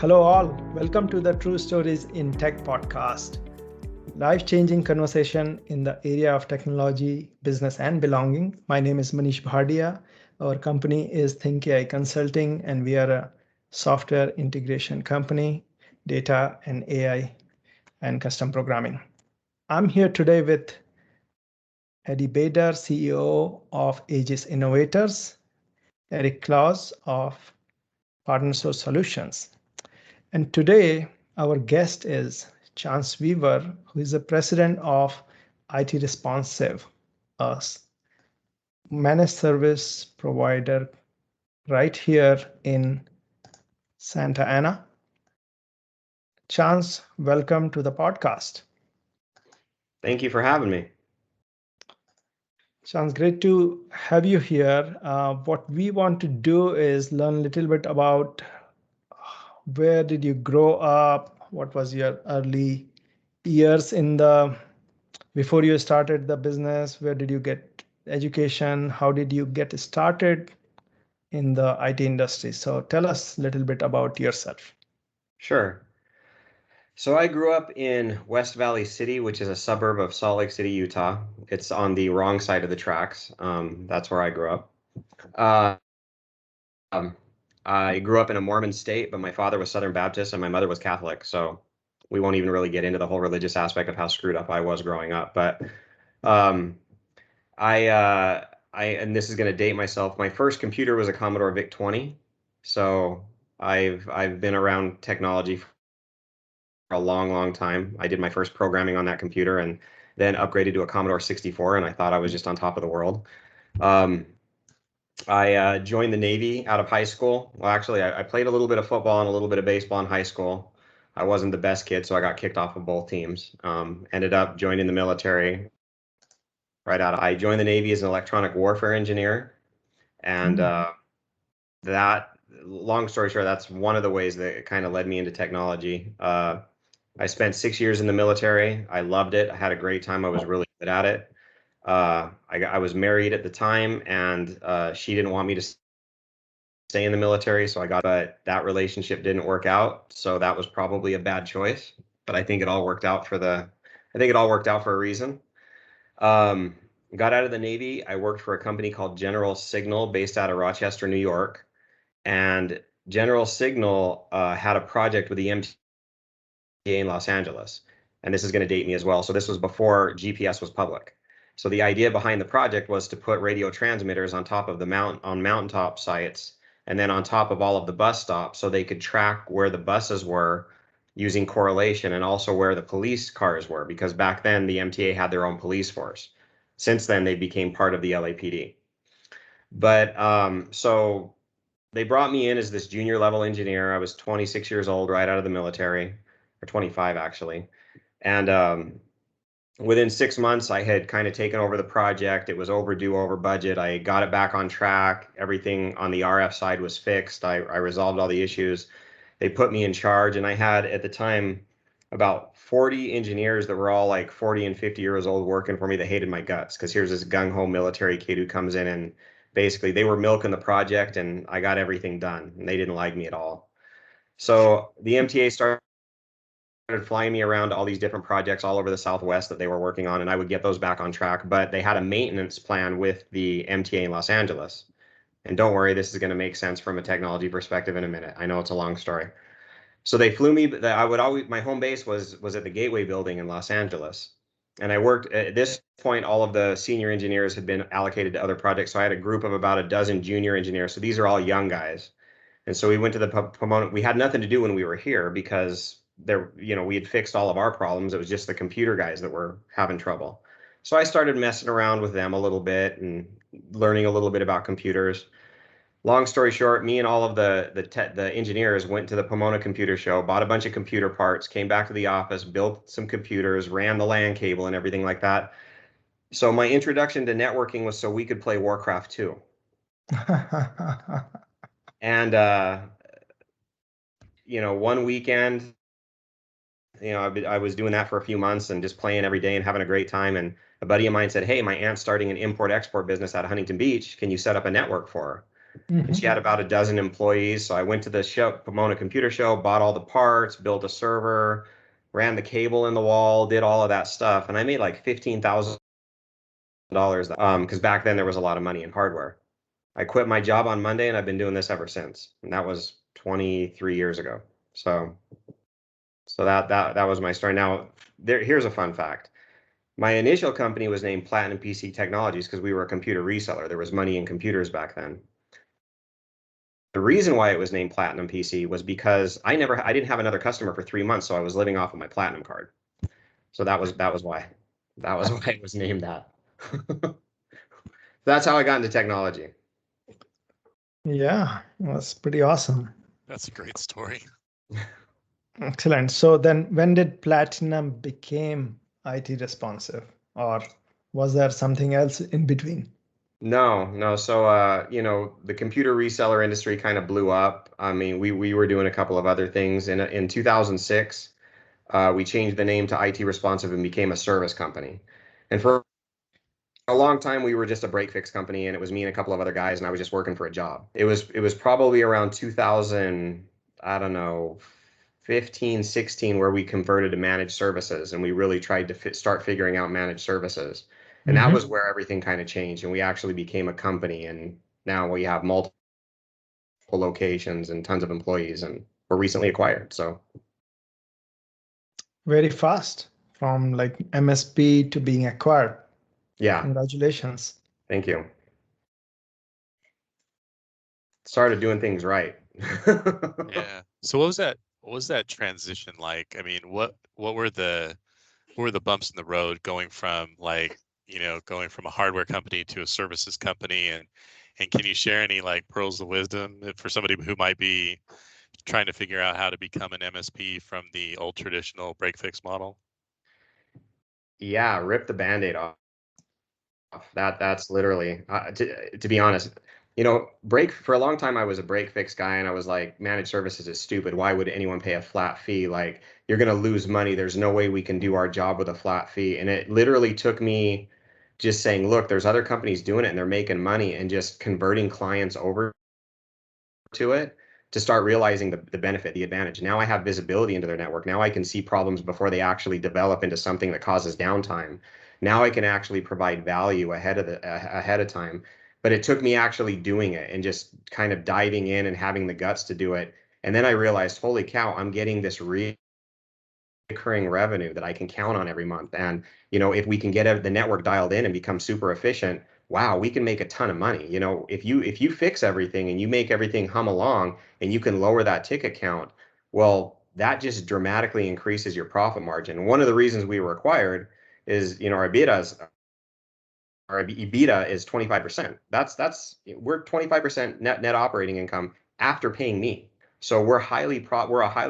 Hello, all. Welcome to the True Stories in Tech podcast. Life-changing conversation in the area of technology, business, and belonging. My name is Manish Bhadia. Our company is Think AI Consulting, and we are a software integration company, data and AI, and custom programming. I'm here today with Eddie Bader, CEO of Aegis Innovators, Eric Claus of Partner Source Solutions. And today, our guest is Chance Weaver, who is the president of IT Responsive, a managed service provider right here in Santa Ana. Chance, welcome to the podcast. Thank you for having me. Chance, great to have you here. What we want to do is learn a little bit about where did you grow up? What was your early years in the before you started the business? Where did you get education? How did you get started in the IT industry? So tell us a little bit about yourself. Sure. So I grew up in West Valley City, which is a suburb of Salt Lake City, Utah. It's on the wrong side of the tracks. That's where I grew up. Uh, I grew up in a Mormon state, but my father was Southern Baptist and my mother was Catholic. So we won't even really get into the whole religious aspect of how screwed up I was growing up. But um, and this is going to date myself. My first computer was a Commodore VIC-20. So I've been around technology for a long time. I did my first programming on that computer and then upgraded to a Commodore 64, and I thought I was just on top of the world. I joined the Navy out of high school. Well, actually, I played a little bit of football and a little bit of baseball in high school. I wasn't the best kid, so I got kicked off of both teams. Ended up joining the military right out. I joined the Navy as an electronic warfare engineer, and that, long story short, that's one of the ways that kind of led me into technology. I spent 6 years in the military. I loved it. I had a great time. I was really good at it. I was married at the time, and she didn't want me to stay in the military, so but that relationship didn't work out. So that was probably a bad choice. But I think it all worked out for a reason. Got out of the Navy. I worked for a company called General Signal based out of Rochester, New York. And General Signal had a project with the MTA in Los Angeles. And this is going to date me as well. So this was before GPS was public. So the idea behind the project was to put radio transmitters on top of the mountaintop sites and then on top of all of the bus stops so they could track where the buses were using correlation and also where the police cars were, because back then the MTA had their own police force. Since then, they became part of the LAPD. But so they brought me in as this junior level engineer. I was 26 years old, right out of the military, or 25 actually. And within 6 months, I had kind of taken over the project. It was overdue, over budget. I got it back on track. Everything on the RF side was fixed. I resolved all the issues. They put me in charge, and I had at the time about 40 engineers that were all like 40 and 50 years old working for me that hated my guts, because here's this gung-ho military kid who comes in and basically they were milking the project and I got everything done and they didn't like me at all. So the MTA started flying me around to all these different projects all over the Southwest that they were working on, and I would get those back on track. But they had a maintenance plan with the MTA in Los Angeles. And don't worry, this is going to make sense from a technology perspective in a minute. I know it's a long story. So they flew me, but my home base was at the Gateway building in Los Angeles. And I worked at this point, all of the senior engineers had been allocated to other projects. So I had a group of about a dozen junior engineers. So these are all young guys. And so we went to the Pomona. We had nothing to do when we were here because we had fixed all of our problems. It was just the computer guys that were having trouble. So I started messing around with them a little bit and learning a little bit about computers. Long story short, me and all of the engineers went to the Pomona Computer Show, bought a bunch of computer parts, came back to the office, built some computers, ran the LAN cable and everything like that. So my introduction to networking was so we could play Warcraft 2. And one weekend, I was doing that for a few months and just playing every day and having a great time. And a buddy of mine said, "Hey, my aunt's starting an import-export business out of Huntington Beach. Can you set up a network for her?" and she had about a dozen employees. So I went to the show, Pomona Computer Show, bought all the parts, built a server, ran the cable in the wall, did all of that stuff, and I made like $15,000 because back then there was a lot of money in hardware. I quit my job on Monday, and I've been doing this ever since, and that was 23 years ago. So that was my story. Now, here's a fun fact. My initial company was named Platinum PC Technologies because we were a computer reseller. There was money in computers back then. The reason why it was named Platinum PC was because I didn't have another customer for 3 months, so I was living off of my Platinum card. So that was why it was named that. That's how I got into technology. Yeah, that's pretty awesome. That's a great story. Excellent. So then when did Platinum became IT responsive, or was there something else in between? No. So, the computer reseller industry kind of blew up. I mean, we were doing a couple of other things. In 2006, we changed the name to IT Responsive and became a service company. And for a long time, we were just a break fix company, and it was me and a couple of other guys, and I was just working for a job. It was probably around 2000, I don't know, 15, 16, where we converted to managed services, and we really tried to start figuring out managed services. And that was where everything kind of changed, and we actually became a company, and now we have multiple locations and tons of employees, and we're recently acquired. So Very fast from like MSP to being acquired. yeah, Congratulations. thank you. Started doing things right. Yeah. So what was that transition like? I mean, what were the bumps in the road going from going from a hardware company to a services company, and can you share any like pearls of wisdom for somebody who might be trying to figure out how to become an MSP from the old traditional break fix model? Yeah, rip the Band-Aid off. That's literally to be honest, break for a long time I was a break fix guy, and I was like, managed services is stupid. Why would anyone pay a flat fee? Like, you're gonna lose money. There's no way we can do our job with a flat fee. And it literally took me just saying, look, there's other companies doing it and they're making money, and just converting clients over to it to start realizing the benefit, the advantage. Now I have visibility into their network. Now I can see problems before they actually develop into something that causes downtime. Now I can actually provide value ahead of time. But it took me actually doing it and just kind of diving in and having the guts to do it. And then I realized, holy cow, I'm getting this recurring revenue that I can count on every month. And if we can get the network dialed in and become super efficient, wow, we can make a ton of money. If you fix everything and you make everything hum along and you can lower that ticket count, well, that just dramatically increases your profit margin. One of the reasons we were acquired is, our EBITDA is 25%. We're 25% net operating income after paying me. So we're a highly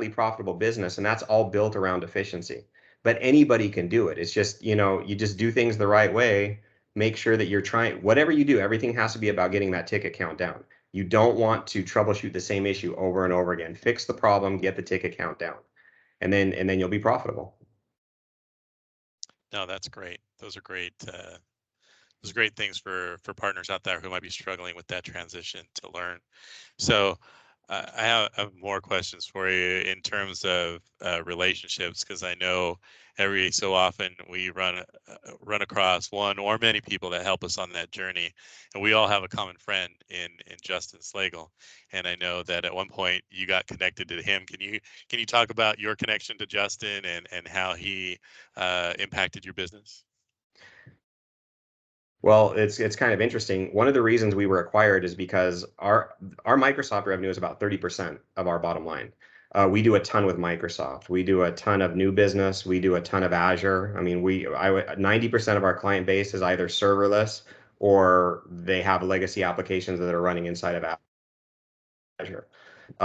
profitable business, and that's all built around efficiency. But anybody can do it. It's just, you just do things the right way. Make sure that you're trying, whatever you do, everything has to be about getting that ticket count down. You don't want to troubleshoot the same issue over and over again. Fix the problem, get the ticket count down, and then you'll be profitable. No, that's great. Those are great. Those are great things for partners out there who might be struggling with that transition to learn. So I have more questions for you in terms of relationships, because I know every so often we run across one or many people that help us on that journey, and we all have a common friend in Justin Slagle. And I know that at one point you got connected to him. Can you talk about your connection to Justin and how he impacted your business? Well, it's kind of interesting. One of the reasons we were acquired is because our Microsoft revenue is about 30% of our bottom line. We do a ton with Microsoft. We do a ton of new business. We do a ton of Azure. I mean, 90% of our client base is either serverless or they have legacy applications that are running inside of Azure.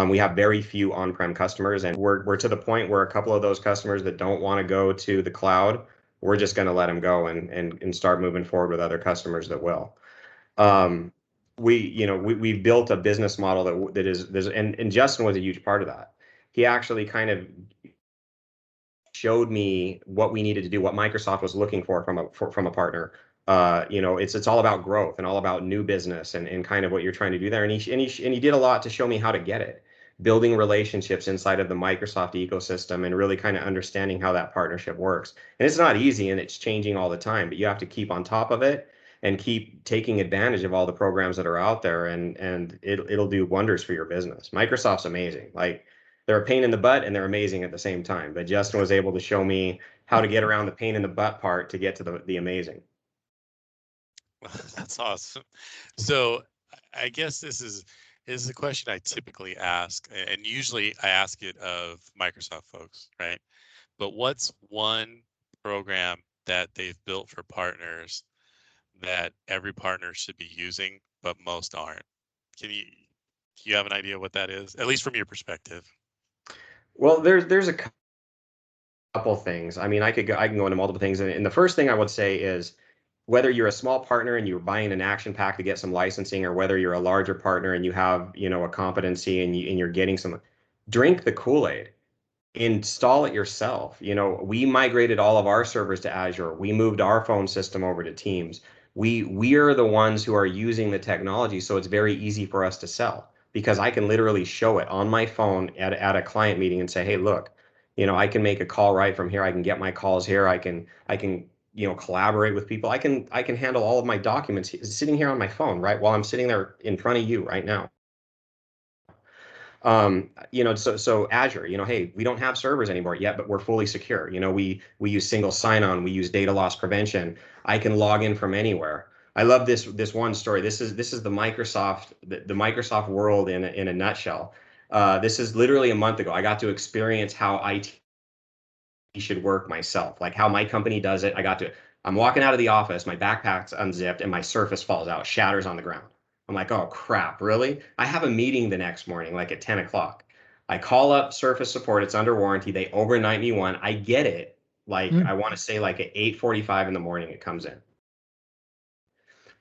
We have very few on-prem customers, and we're to the point where a couple of those customers that don't want to go to the cloud, we're just going to let them go and start moving forward with other customers that will. We've built a business model that is there's and Justin was a huge part of that. He actually kind of showed me what we needed to do, what Microsoft was looking for from a partner. It's all about growth and all about new business and kind of what you're trying to do there. And he did a lot to show me how to get it, building relationships inside of the Microsoft ecosystem and really kind of understanding how that partnership works. And it's not easy and it's changing all the time, but you have to keep on top of it and keep taking advantage of all the programs that are out there, and it'll do wonders for your business. Microsoft's amazing. Like, they're a pain in the butt and they're amazing at the same time. But Justin was able to show me how to get around the pain in the butt part to get to the amazing. That's awesome. So I guess this is a question I typically ask, and usually I ask it of Microsoft folks, right? But what's one program that they've built for partners that every partner should be using, but most aren't? Do you have an idea what that is, at least from your perspective? Well, there's a couple things. I mean, I can go into multiple things, and the first thing I would say is, whether you're a small partner and you're buying an action pack to get some licensing, or whether you're a larger partner and you have, a competency and you're getting some, drink the Kool-Aid. Install it yourself. We migrated all of our servers to Azure. We moved our phone system over to Teams. We are the ones who are using the technology, so it's very easy for us to sell, because I can literally show it on my phone at a client meeting and say, hey, look, I can make a call right from here. I can get my calls here. I can collaborate with people. I can handle all of my documents sitting here on my phone, right, while I'm sitting there in front of you right now. So Azure, hey, we don't have servers anymore yet, but we're fully secure. We use single sign-on, we use data loss prevention. I can log in from anywhere. I love this one story. This is the Microsoft world in a nutshell. This is literally a month ago. I got to experience how IT should work myself, like how my company does it. I'm walking out of the office, my backpack's unzipped, and my Surface falls out, shatters on the ground. I'm like, oh crap, really? I have a meeting the next morning, like at 10 o'clock. I call up Surface support, it's under warranty. They overnight me one. I get it, like, I want to say like at 8:45 in the morning it comes in.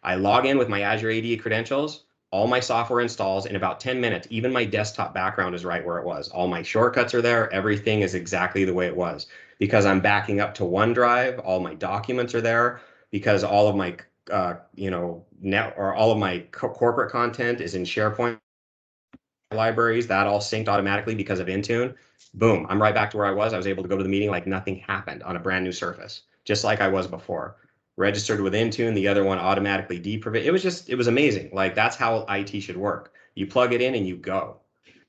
I log in with my Azure AD credentials, all my software installs in about 10 minutes. Even my desktop background is right where it was. All my shortcuts are there. Everything is exactly the way it was, because I'm backing up to OneDrive. All my documents are there, because all of my all of my corporate content is in SharePoint libraries. That all synced automatically because of Intune. Boom, I'm right back to where I was. I was able to go to the meeting like nothing happened on a brand new Surface, just like I was before. Registered with Intune, the other one automatically deprovisioned. It was amazing. Like, that's how IT should work. You plug it in and you go.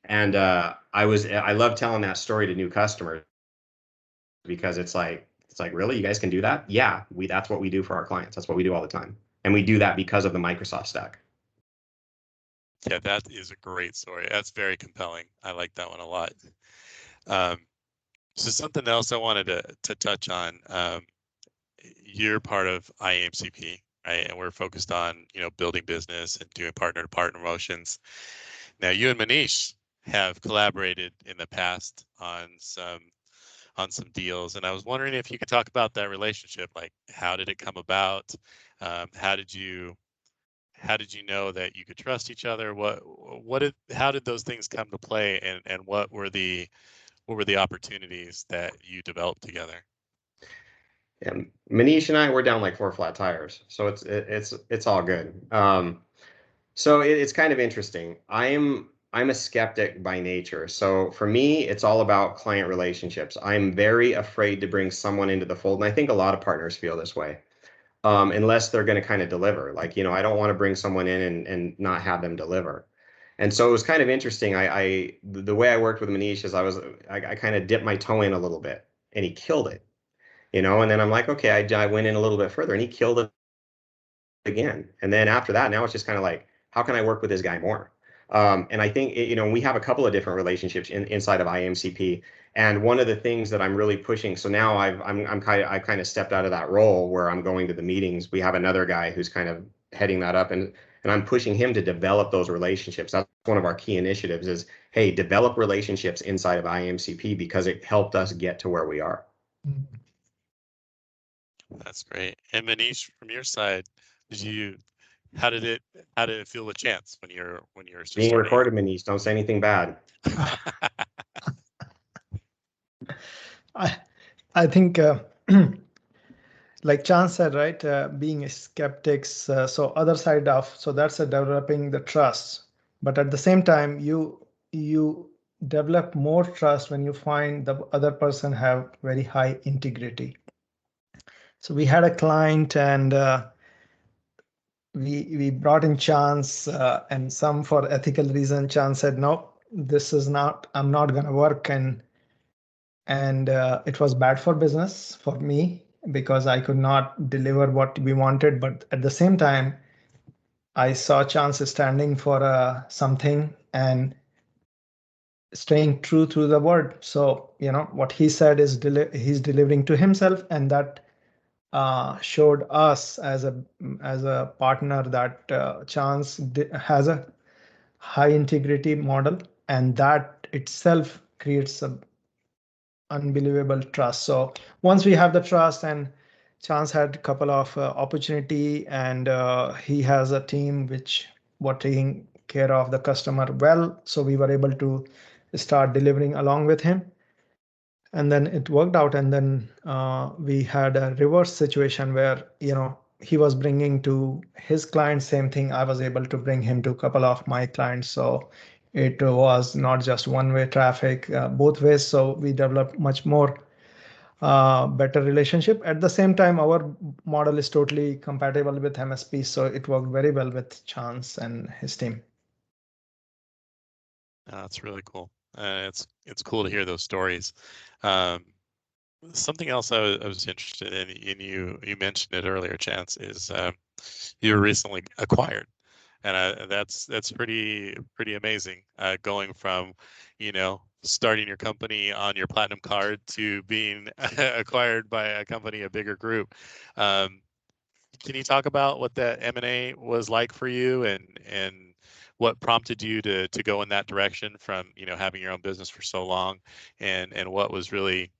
And I love telling that story to new customers, because it's like, really, you guys can do that? Yeah, that's what we do for our clients. That's what we do all the time. And we do that because of the Microsoft stack. Yeah, that is a great story. That's very compelling. I like that one a lot. So something else I wanted to touch on. You're part of IAMCP, right? And we're focused on, building business and doing partner-to-partner motions. Now, you and Manish have collaborated in the past on some deals, and I was wondering if you could talk about that relationship. Like, how did it come about? How did you know that you could trust each other? How did those things come to play, and what were the opportunities that you developed together? And Manish and I, we're down like 4 flat tires, so it's all good. So it's kind of interesting. I'm a skeptic by nature. So for me, it's all about client relationships. I'm very afraid to bring someone into the fold, and I think a lot of partners feel this way, unless they're going to kind of deliver. Like, I don't want to bring someone in and not have them deliver. And so it was kind of interesting. The way I worked with Manish is I kind of dipped my toe in a little bit, and he killed it. And then I'm like, okay, I went in a little bit further and he killed it again. And then after that, now it's just kind of like, how can I work with this guy more? And I think, we have a couple of different relationships inside of IMCP. And one of the things that I'm really pushing, so now I kind of stepped out of that role where I'm going to the meetings. We have another guy who's kind of heading that up, and I'm pushing him to develop those relationships. That's one of our key initiatives is, hey, develop relationships inside of IMCP, because it helped us get to where we are. That's great. And Manish, from your side, how did it feel with Chance when you're Being starting? recorded, Manish, don't say anything bad. I think like Chance said, right, being a skeptics. So other side of, so that's a developing the trust. But at the same time, you develop more trust when you find the other person have very high integrity. So we had a client, and we brought in Chance, and some for ethical reason. Chance said, no, this is not. I'm not gonna work, and it was bad for business for me because I could not deliver what we wanted. But at the same time, I saw Chance standing for something and staying true to the word. So what he said is he's delivering to himself, and that showed us as a partner that Chance has a high integrity model, and that itself creates a unbelievable trust. So once we have the trust, and Chance had a couple of opportunity, and he has a team which were taking care of the customer well. So we were able to start delivering along with him, and then it worked out. And then we had a reverse situation where he was bringing to his clients same thing. I was able to bring him to a couple of my clients. So it was not just one-way traffic, both ways. So we developed much more better relationship. At the same time, our model is totally compatible with MSP, so it worked very well with Chance and his team. That's really cool. It's cool to hear those stories. Something else I was interested in you mentioned it earlier, Chance, is you were recently acquired, and that's pretty amazing. Going from starting your company on your platinum card to being acquired by a company, a bigger group. Can you talk about what that M&A was like for you, and what prompted you to go in that direction from having your own business for so long, and what was really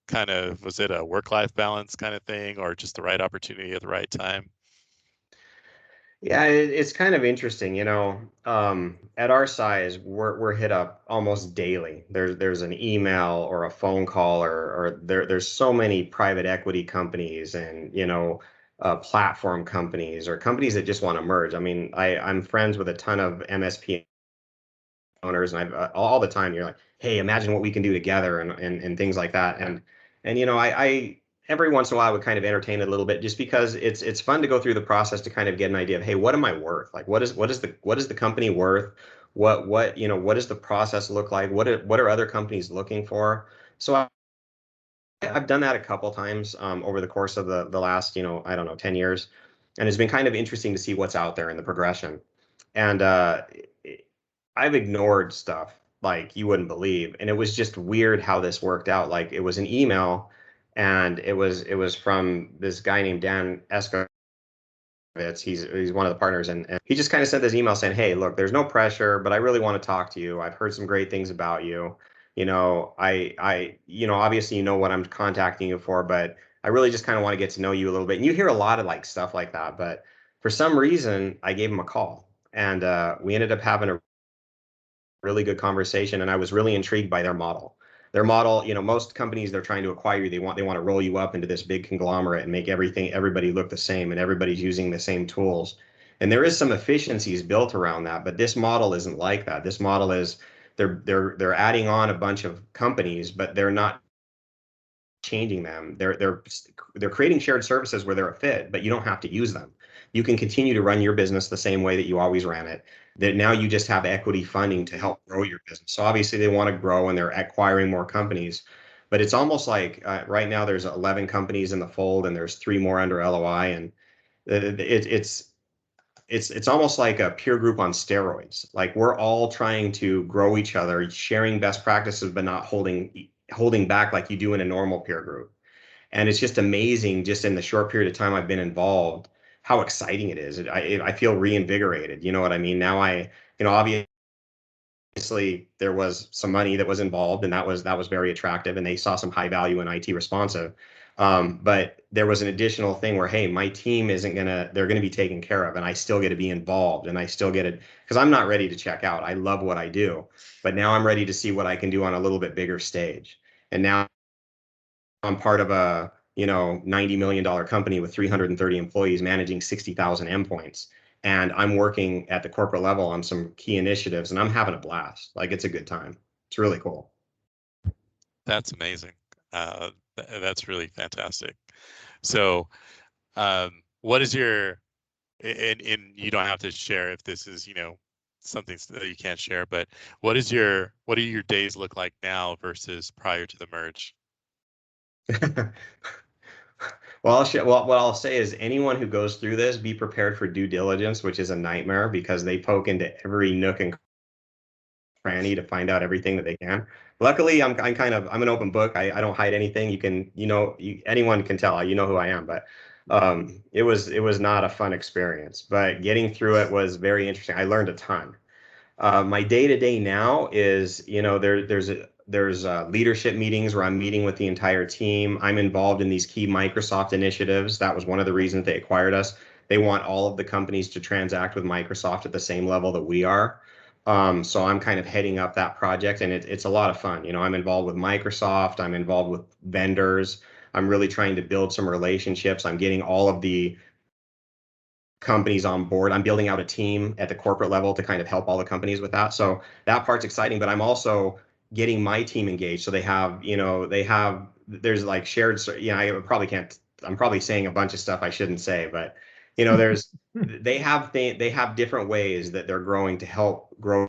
kind of, was it a work-life balance kind of thing, or just the right opportunity at the right time? Yeah, it's kind of interesting, at our size, we're hit up almost daily. There's an email or a phone call, or there's so many private equity companies, and platform companies, or companies that just want to merge. I mean, I'm friends with a ton of MSP owners, and I've all the time you're like, hey, imagine what we can do together, and things like that. And I every once in a while I would kind of entertain it a little bit, just because it's fun to go through the process to kind of get an idea of, hey, what am I worth? Like, what is the company worth? What does the process look like? What are other companies looking for? So I've done that a couple times over the course of the last, I don't know, 10 years. And it's been kind of interesting to see what's out there in the progression. And I've ignored stuff like you wouldn't believe. And it was just weird how this worked out. Like, it was an email, and it was from this guy named Dan Esco. He's one of the partners, and he just kind of sent this email saying, hey, look, there's no pressure, but I really want to talk to you. I've heard some great things about you. Obviously what I'm contacting you for, but I really just kind of want to get to know you a little bit. And you hear a lot of like stuff like that, but for some reason I gave him a call, and we ended up having a really good conversation, and I was really intrigued by their model. Their model, most companies, they're trying to acquire you. They want to roll you up into this big conglomerate and make everybody look the same, and everybody's using the same tools. And there is some efficiencies built around that, but this model isn't like that. This model is, they're adding on a bunch of companies, but they're not changing them. They're creating shared services where they're a fit, but you don't have to use them. You can continue to run your business the same way that you always ran it. That now you just have equity funding to help grow your business. So obviously they want to grow, and they're acquiring more companies. But it's almost like right now there's 11 companies in the fold, and there's 3 more under LOI, and it's almost like a peer group on steroids. Like, we're all trying to grow each other, sharing best practices, but not holding back like you do in a normal peer group. And it's just amazing, just in the short period of time I've been involved, how exciting it is. I feel reinvigorated. You know what I mean? Now obviously there was some money that was involved, and that was very attractive, and they saw some high value in IT responsive. But there was an additional thing where, hey, my team they're gonna be taken care of, and I still get to be involved, and I still get it, because I'm not ready to check out. I love what I do, but now I'm ready to see what I can do on a little bit bigger stage. And now I'm part of $90 million company with 330 employees managing 60,000 endpoints. And I'm working at the corporate level on some key initiatives, and I'm having a blast. Like, it's a good time. It's really cool. That's amazing. That's really fantastic. So, what is your, and you don't have to share if this is, something that you can't share, but what do your days look like now versus prior to the merge? Well, what I'll say is anyone who goes through this, be prepared for due diligence, which is a nightmare because they poke into every nook and cranny to find out everything that they can. Luckily, I'm an open book. I don't hide anything. Anyone can tell. You know who I am, but it was not a fun experience. But getting through it was very interesting. I learned a ton. My day to day now is, there's leadership meetings where I'm meeting with the entire team. I'm involved in these key Microsoft initiatives. That was one of the reasons they acquired us. They want all of the companies to transact with Microsoft at the same level that we are. So I'm kind of heading up that project, and it's a lot of fun. I'm involved with Microsoft. I'm involved with vendors. I'm really trying to build some relationships. I'm getting all of the companies on board. I'm building out a team at the corporate level to kind of help all the companies with that. So that part's exciting, but I'm also getting my team engaged. So there's like shared, I probably can't, I'm probably saying a bunch of stuff I shouldn't say, but they have different ways that they're growing to help grow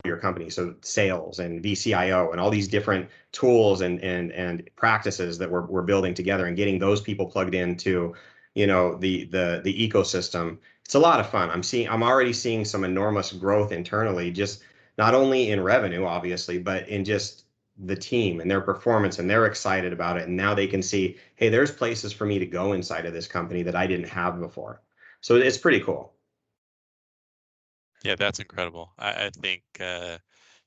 your company. So sales and VCIO and all these different tools and practices that we're building together and getting those people plugged into, the ecosystem. It's a lot of fun. I'm already seeing some enormous growth internally, just not only in revenue, obviously, but in just the team and their performance, and they're excited about it. And now they can see, hey, there's places for me to go inside of this company that I didn't have before. So it's pretty cool. Yeah, that's incredible. I think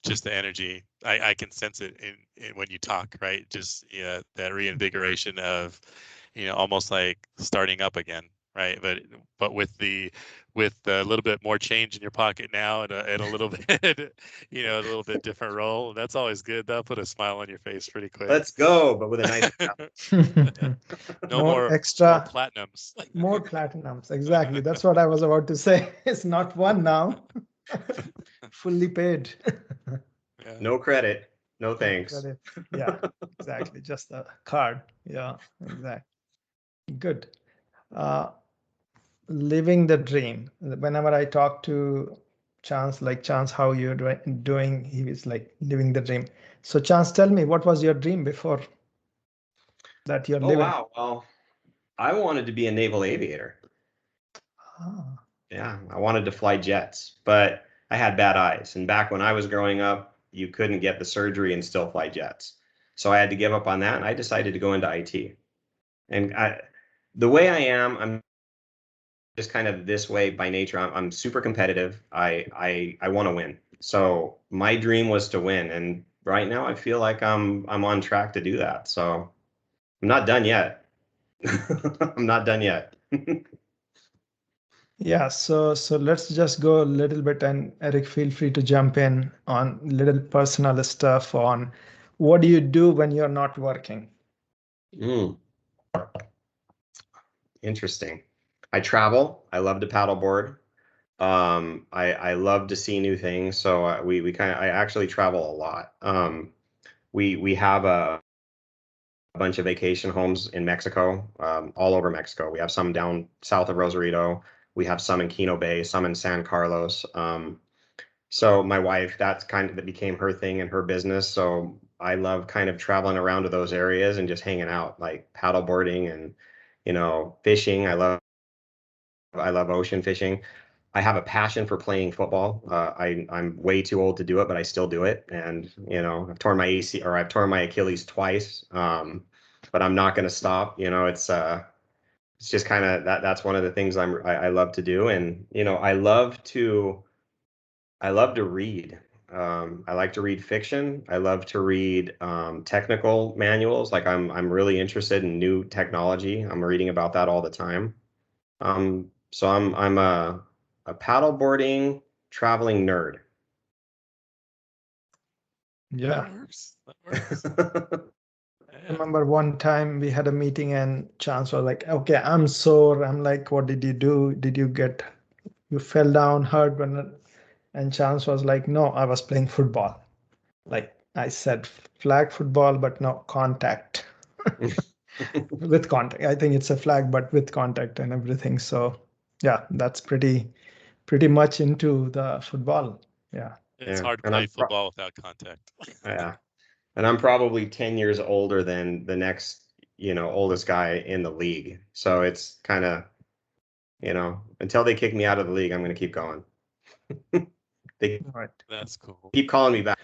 just the energy, I can sense it in when you talk, right? Just that reinvigoration of, almost like starting up again, right? But with a little bit more change in your pocket now and a little bit, a little bit different role. That's always good. That'll put a smile on your face pretty quick. Let's go, but with a nice No more extra platinums. More platinums. Exactly. That's what I was about to say. It's not one now. Fully paid. Yeah. No credit. No thanks. Credit. Yeah, exactly. Just a card. Yeah, exactly. Good. Living the dream. Whenever I talk to Chance, like Chance, how you're doing, he was like living the dream. So Chance, tell me, what was your dream before that you're living? Wow. Well, I wanted to be a naval aviator. Ah. Yeah, I wanted to fly jets, but I had bad eyes. And back when I was growing up, you couldn't get the surgery and still fly jets. So I had to give up on that, and I decided to go into IT. And the way I am, I'm just kind of this way by nature. I'm super competitive. I want to win. So my dream was to win, and right now I feel like I'm on track to do that. So I'm not done yet. I'm not done yet. Yeah, so let's just go a little bit, and Eric, feel free to jump in on little personal stuff on what do you do when you're not working? Interesting. I travel. I love to paddleboard. I love to see new things. So I actually travel a lot. We have a bunch of vacation homes in Mexico, all over Mexico. We have some down south of Rosarito. We have some in Kino Bay, some in San Carlos. So my wife, that became her thing and her business. So I love kind of traveling around to those areas and just hanging out, like paddleboarding and, fishing. I love ocean fishing. I have a passion for playing football. I'm way too old to do it, but I still do it. And I've torn my Achilles twice. But I'm not going to stop. It's just kind of that's one of the things I love to do. And I love to read. I like to read fiction. I love to read technical manuals. Like I'm really interested in new technology. I'm reading about that all the time. So I'm a paddleboarding traveling nerd. Yeah. That works. I remember one time we had a meeting and Chance was like, okay, I'm sore. I'm like, what did you do? Did you fell down, hurt? And Chance was like, no, I was playing football. Like I said, flag football, but no contact. With contact. I think it's a flag, but with contact and everything. So yeah, that's pretty much into the football. Yeah. It's Yeah, hard to and play football without contact. yeah, and I'm probably 10 years older than the next, oldest guy in the league. So it's kind of, until they kick me out of the league, I'm going to keep going. They Right. That's cool. keep calling me back.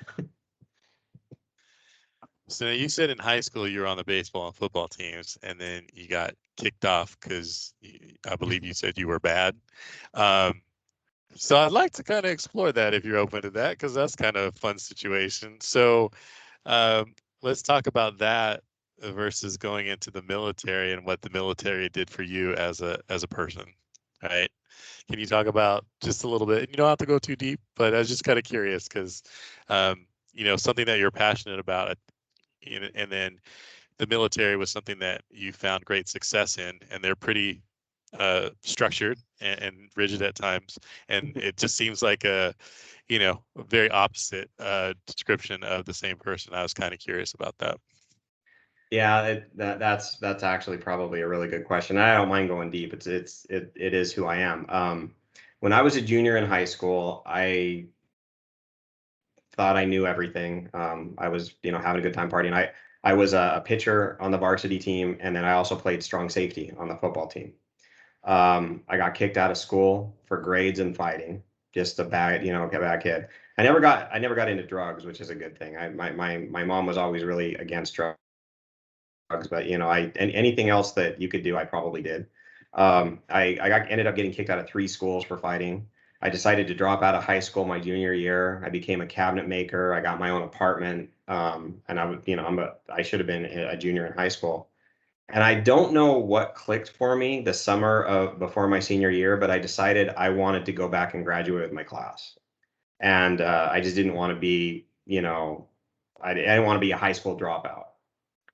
So you said in high school you were on the baseball and football teams, and then you got kicked off because I believe you said you were bad. So I'd like to kind of explore that if you're open to that, because that's kind of a fun situation. So let's talk about that versus going into the military and what the military did for you as a person, right? Can you talk about just a little bit? You don't have to go too deep, but I was just kind of curious because, something that you're passionate about, and then the military was something that you found great success in, and they're pretty structured and rigid at times, and it just seems like a very opposite description of the same person. I was kind of curious about that. Yeah, that's actually probably a really good question. I don't mind going deep. It is who I am. When I was a junior in high school, I thought I knew everything. I was, having a good time partying. I was a pitcher on the varsity team, and then I also played strong safety on the football team. I got kicked out of school for grades and fighting, just a bad kid. I never got into drugs, which is a good thing. My mom was always really against drugs, but anything else that you could do, I probably did. Ended up getting kicked out of 3 schools for fighting. I decided to drop out of high school my junior year. I became a cabinet maker. I got my own apartment, and I should have been a junior in high school. And I don't know what clicked for me the summer of before my senior year, but I decided I wanted to go back and graduate with my class. And I just didn't want to be, I didn't want to be a high school dropout.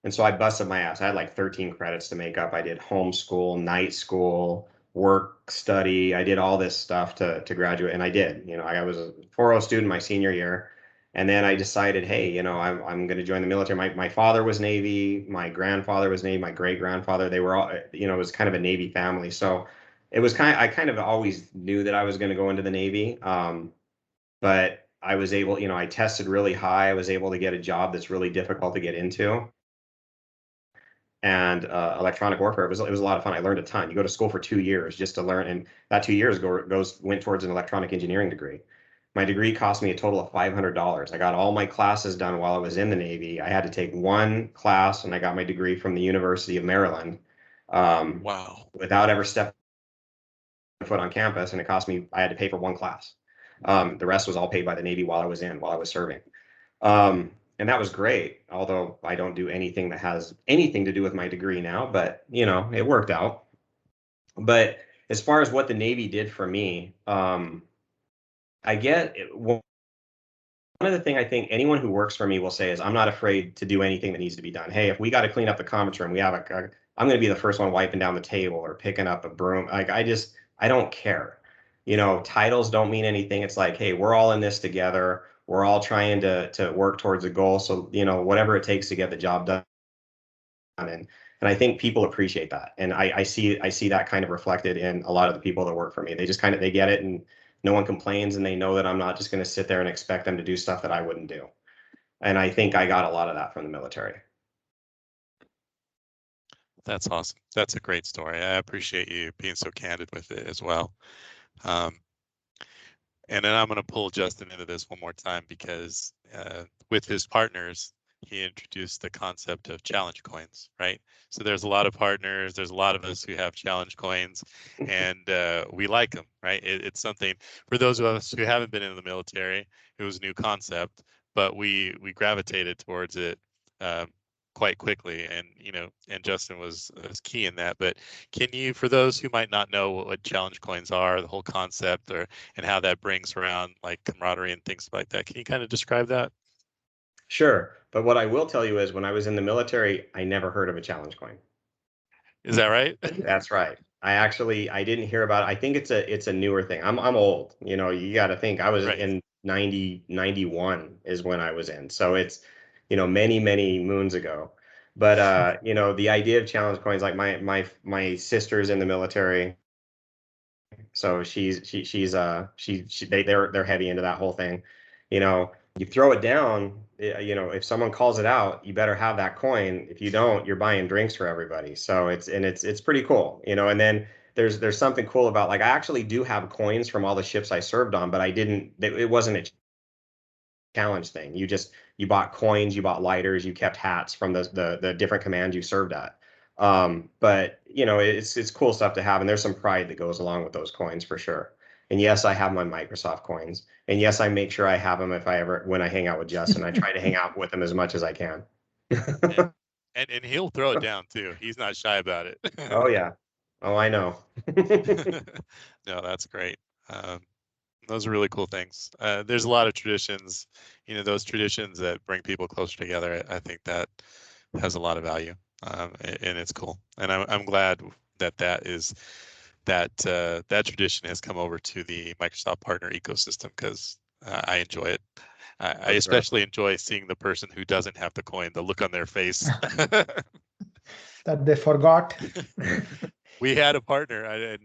And so I busted my ass. I had like 13 credits to make up. I did homeschool, night school, work, study. I did all this stuff to graduate, and I did. I was a 4.0 student my senior year, and then I decided, hey, I'm going to join the military. My father was Navy, my grandfather was Navy, my great grandfather. They were all, it was kind of a Navy family. So I kind of always knew that I was going to go into the Navy. But I was able, I tested really high. I was able to get a job that's really difficult to get into, and electronic warfare. It was a lot of fun. I learned a ton. You go to school for 2 years just to learn, and that 2 years went towards an electronic engineering degree. My degree cost me a total of $500. I got all my classes done while I was in the Navy. I had to take one class, and I got my degree from the University of Maryland, Wow. without ever stepping foot on campus, and it cost me. I had to pay for one class. The rest was all paid by the Navy while I was serving. And that was great, although I don't do anything that has anything to do with my degree now, but it worked out. But as far as what the Navy did for me, I get it. One of the things I think anyone who works for me will say is I'm not afraid to do anything that needs to be done. Hey, if we got to clean up the conference room, I'm going to be the first one wiping down the table or picking up a broom. Like I don't care. Titles don't mean anything. It's like, hey, we're all in this together. We're all trying to work towards a goal. So, whatever it takes to get the job done. And I think people appreciate that. And I see that kind of reflected in a lot of the people that work for me. They just they get it, and no one complains, and they know that I'm not just going to sit there and expect them to do stuff that I wouldn't do. And I think I got a lot of that from the military. That's awesome. That's a great story. I appreciate you being so candid with it as well. And then I'm going to pull Justin into this one more time because with his partners, he introduced the concept of challenge coins, right? So there's a lot of partners, there's a lot of us who have challenge coins, and we like them, right? It's something for those of us who haven't been in the military, it was a new concept, but we gravitated towards it quite quickly, and Justin was key in that. But can you, for those who might not know what challenge coins are, the whole concept, and how that brings around like camaraderie and things like that, can you kind of describe that? Sure. But what I will tell you is when I was in the military, I never heard of a challenge coin. Is that right? That's right. I didn't hear about it. I think it's a newer thing. I'm old. You know, you got to think I was Right. in 91 is when I was in. So it's, many, many moons ago. But the idea of challenge coins, like my sister's in the military, so they're heavy into that whole thing. You throw it down, if someone calls it out, you better have that coin. If you don't, you're buying drinks for everybody. So it's pretty cool. And then there's something cool about, like, I actually do have coins from all the ships I served on, but it wasn't a challenge thing. You bought coins, you bought lighters, you kept hats from the different commands you served at. But it's cool stuff to have, and there's some pride that goes along with those coins for sure. And yes, I have my Microsoft coins, and yes, I make sure I have them when I hang out with Justin. I try to hang out with him as much as I can. And he'll throw it down too. He's not shy about it. Oh yeah. Oh, I know. No, that's great. Those are really cool things. There's a lot of traditions, those traditions that bring people closer together. I think that has a lot of value, and it's cool. And I'm glad that tradition has come over to the Microsoft partner ecosystem, because I enjoy it. I especially enjoy seeing the person who doesn't have the coin, the look on their face. That they forgot. We had a partner, and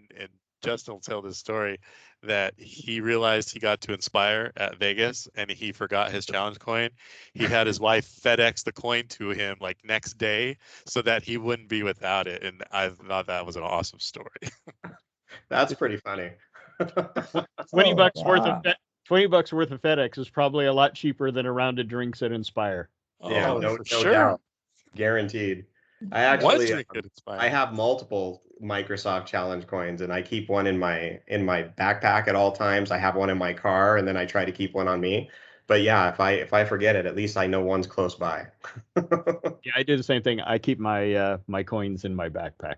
Justin will tell this story, that he realized he got to Inspire at Vegas and he forgot his challenge coin. He had his wife FedEx the coin to him like next day so that he wouldn't be without it. And I thought that was an awesome story. That's pretty funny. $20 worth of $20 worth of FedEx is probably a lot cheaper than a round of drinks at Inspire. Yeah, no sure. doubt. Guaranteed. I actually I have multiple Microsoft challenge coins, and I keep one in my backpack at all times. I have one in my car, and then I try to keep one on me. But yeah, if I forget it, at least I know one's close by. Yeah, I do the same thing. I keep my my coins in my backpack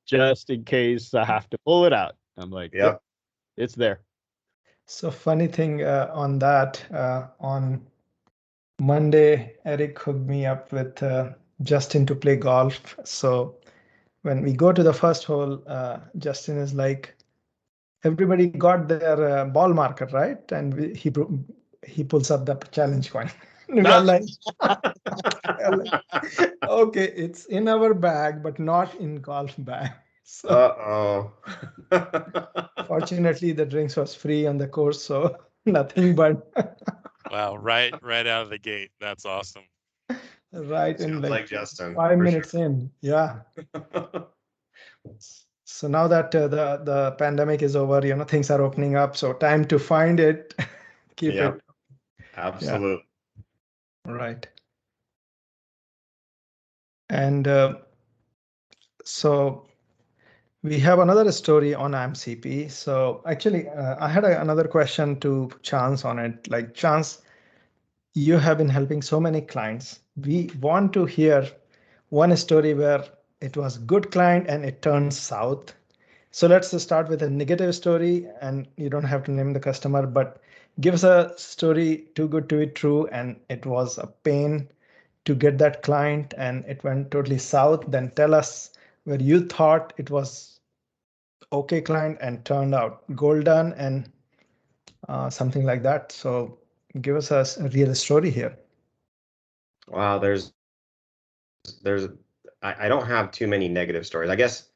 just in case I have to pull it out. I'm like, yep, it's there. So funny thing on that, on Monday, Eric hooked me up with Justin to play golf. So when we go to the first hole, Justin is like, everybody got their ball marker, right? And he pulls up the challenge coin. We're like, okay, it's in our bag, but not in golf bag. So, fortunately, the drinks was free on the course, so nothing but. Wow! Right out of the gate. That's awesome. Right in like Justin, 5 minutes in, yeah. So now that the pandemic is over, things are opening up. So time to find it, keep it. Absolutely. Yeah. Right. And so we have another story on AMCP. So actually, I had another question to Chance on it. Like, Chance, you have been helping so many clients. We want to hear one story where it was good client and it turned south. So let's start with a negative story, and you don't have to name the customer, but give us a story too good to be true, and it was a pain to get that client and it went totally south. Then tell us where you thought it was okay client and turned out golden and something like that. So give us a real story here. Wow, I don't have too many negative stories. I guess,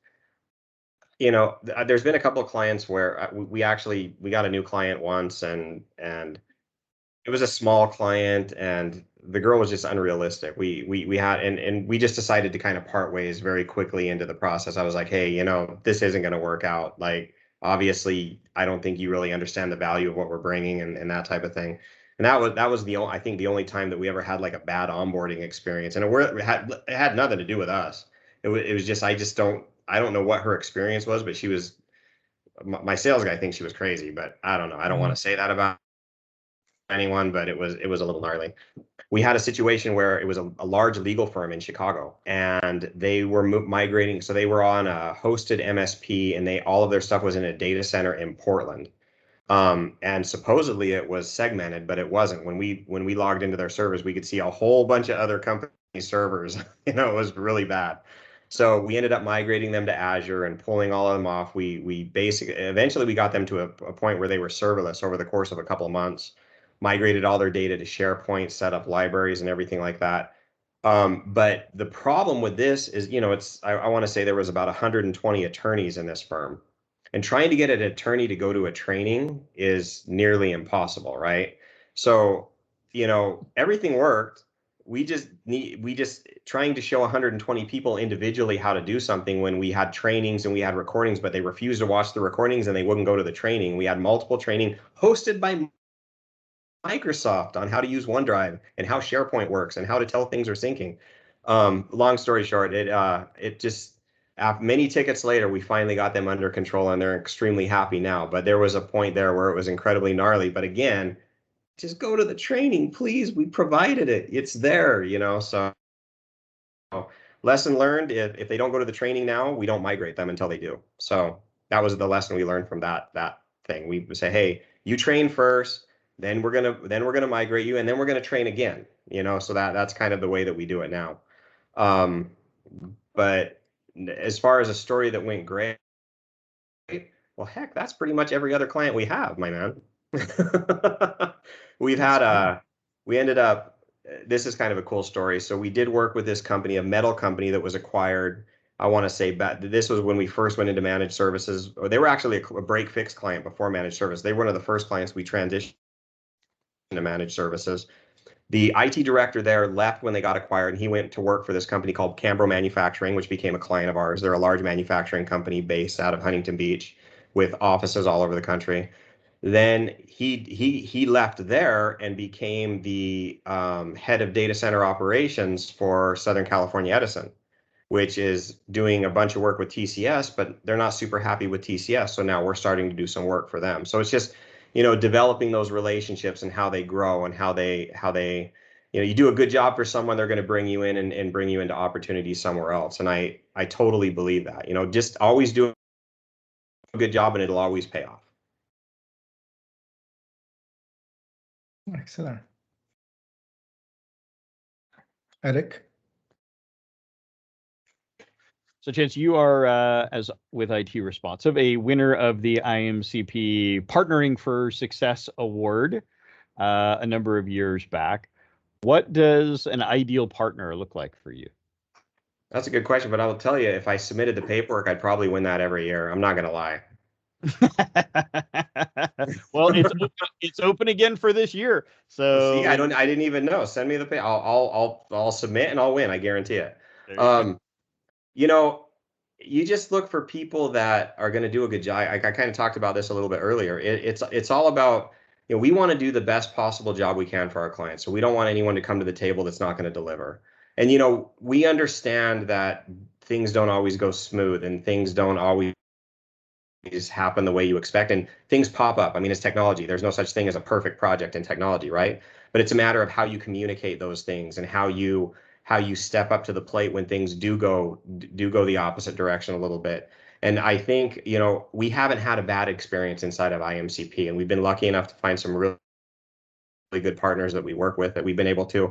there's been a couple of clients where we got a new client once, and it was a small client, and the girl was just unrealistic. We had, and we just decided to kind of part ways very quickly into the process. I was like, hey, this isn't going to work out. Like, obviously, I don't think you really understand the value of what we're bringing, and that type of thing. And that was I think the only time that we ever had like a bad onboarding experience, and it had nothing to do with us. It was just, I don't know what her experience was, but my sales guy thinks she was crazy, but I don't know. I don't want to say that about anyone, but it was a little gnarly. We had a situation where it was a large legal firm in Chicago, and they were migrating. So they were on a hosted MSP, and all of their stuff was in a data center in Portland. And supposedly it was segmented, but it wasn't. When we logged into their servers, we could see a whole bunch of other company servers. It was really bad. So we ended up migrating them to Azure and pulling all of them off. We basically eventually we got them to a point where they were serverless over the course of a couple of months. Migrated all their data to SharePoint, set up libraries and everything like that. But the problem with this is, I want to say there was about 120 attorneys in this firm. And trying to get an attorney to go to a training is nearly impossible, right? So, everything worked. We just trying to show 120 people individually how to do something when we had trainings and we had recordings, but they refused to watch the recordings and they wouldn't go to the training. We had multiple training hosted by Microsoft on how to use OneDrive and how SharePoint works and how to tell things are syncing. Long story short, it just many tickets later, we finally got them under control and they're extremely happy now. But there was a point there where it was incredibly gnarly. But again, just go to the training, please. We provided it. It's there, So lesson learned: if they don't go to the training now, we don't migrate them until they do. So that was the lesson we learned from that thing. We say, hey, you train first. Then we're gonna migrate you, and then we're gonna train again. So that's kind of the way that we do it now. But as far as a story that went great, well, heck, that's pretty much every other client we have, my man. We ended up. This is kind of a cool story. So we did work with this company, a metal company that was acquired. I want to say this was when we first went into managed services. Or they were actually a break fix client before managed service. They were one of the first clients we transitioned to managed services. The IT director there left when they got acquired, and he went to work for this company called Cambro Manufacturing, which became a client of ours. They're a large manufacturing company based out of Huntington Beach with offices all over the country. Then he left there and became the head of data center operations for Southern California Edison, which is doing a bunch of work with TCS, but they're not super happy with TCS. So now we're starting to do some work for them. So it's just, developing those relationships and how they grow and how they, you do a good job for someone, they're going to bring you in and bring you into opportunities somewhere else. And I totally believe that, just always do a good job and it'll always pay off. Excellent. Eric? So, Chance, you are, as with IT Responsive, a winner of the IMCP Partnering for Success Award a number of years back. What does an ideal partner look like for you? That's a good question, but I will tell you, if I submitted the paperwork, I'd probably win that every year. I'm not going to lie. Well, it's open again for this year. So see, I didn't even know. Send me the pay. I'll submit and I'll win. I guarantee it. You just look for people that are going to do a good job. I kind of talked about this a little bit earlier. It's all about, we want to do the best possible job we can for our clients. So we don't want anyone to come to the table that's not going to deliver. And, we understand that things don't always go smooth and things don't always happen the way you expect, and things pop up. I mean, it's technology. There's no such thing as a perfect project in technology, right? But it's a matter of how you communicate those things and how you step up to the plate when things do go the opposite direction a little bit. And I think, we haven't had a bad experience inside of IMCP, and we've been lucky enough to find some really good partners that we work with that we've been able to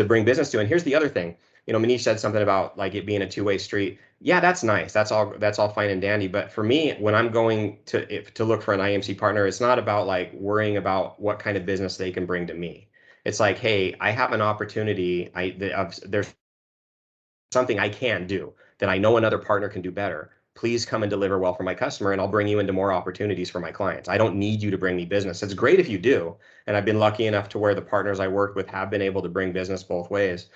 bring business to. And here's the other thing. Manish said something about like it being a two-way street. Yeah, that's nice. That's all fine and dandy. But for me, when I'm going to look for an IMC partner, it's not about like worrying about what kind of business they can bring to me. It's like, hey, I have an opportunity. There's something I can do that I know another partner can do better. Please come and deliver well for my customer, and I'll bring you into more opportunities for my clients. I don't need you to bring me business. It's great if you do. And I've been lucky enough to where the partners I worked with have been able to bring business both ways.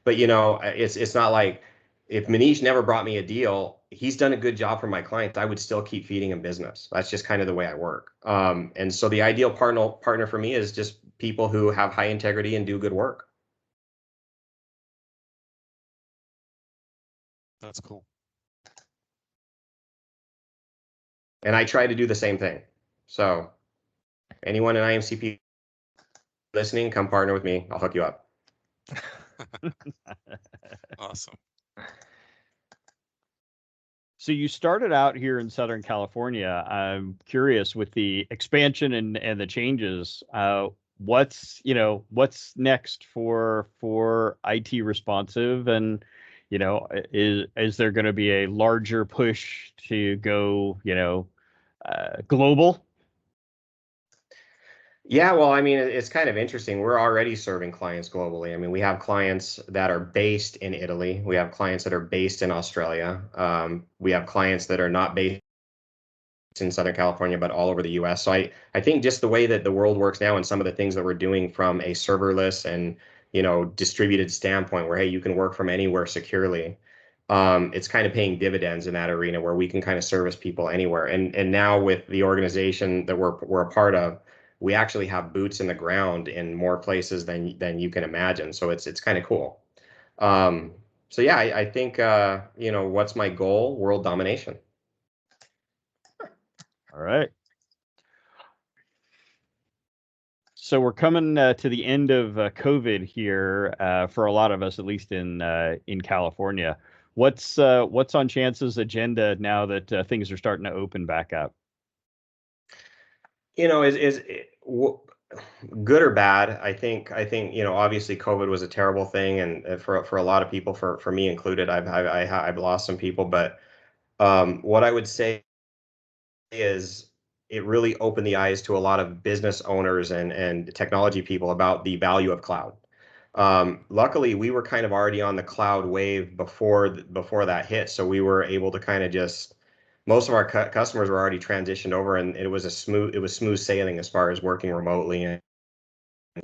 But, it's not like if Manish never brought me a deal, he's done a good job for my clients. I would still keep feeding him business. That's just kind of the way I work. And so the ideal partner for me is just people who have high integrity and do good work. That's cool. And I try to do the same thing. So anyone in IMCP listening, come partner with me. I'll hook you up. Awesome. So you started out here in Southern California. I'm curious with the expansion and the changes. What's next for IT responsive, and is there going to be a larger push to go global? Yeah, well, I mean, it's kind of interesting. We're already serving clients globally. I mean, we have clients that are based in Italy. We have clients that are based in Australia. We have clients that are not based in Southern California, but all over the US. So I think just the way that the world works now and some of the things that we're doing from a serverless and, distributed standpoint where, hey, you can work from anywhere securely. It's kind of paying dividends in that arena where we can kind of service people anywhere. And now with the organization that we're a part of, we actually have boots in the ground in more places than you can imagine. So it's kind of cool. So yeah, I think what's my goal? World domination. All right. So we're coming to the end of COVID here for a lot of us, at least in California. What's on Chance's agenda now that things are starting to open back up? Good or bad? I think obviously COVID was a terrible thing, and for a lot of people, for me included, I've lost some people. But what I would say is it really opened the eyes to a lot of business owners and technology people about the value of cloud. Luckily, we were kind of already on the cloud wave before that hit, so we were able to kind of just most of our customers were already transitioned over, and it was smooth sailing as far as working remotely and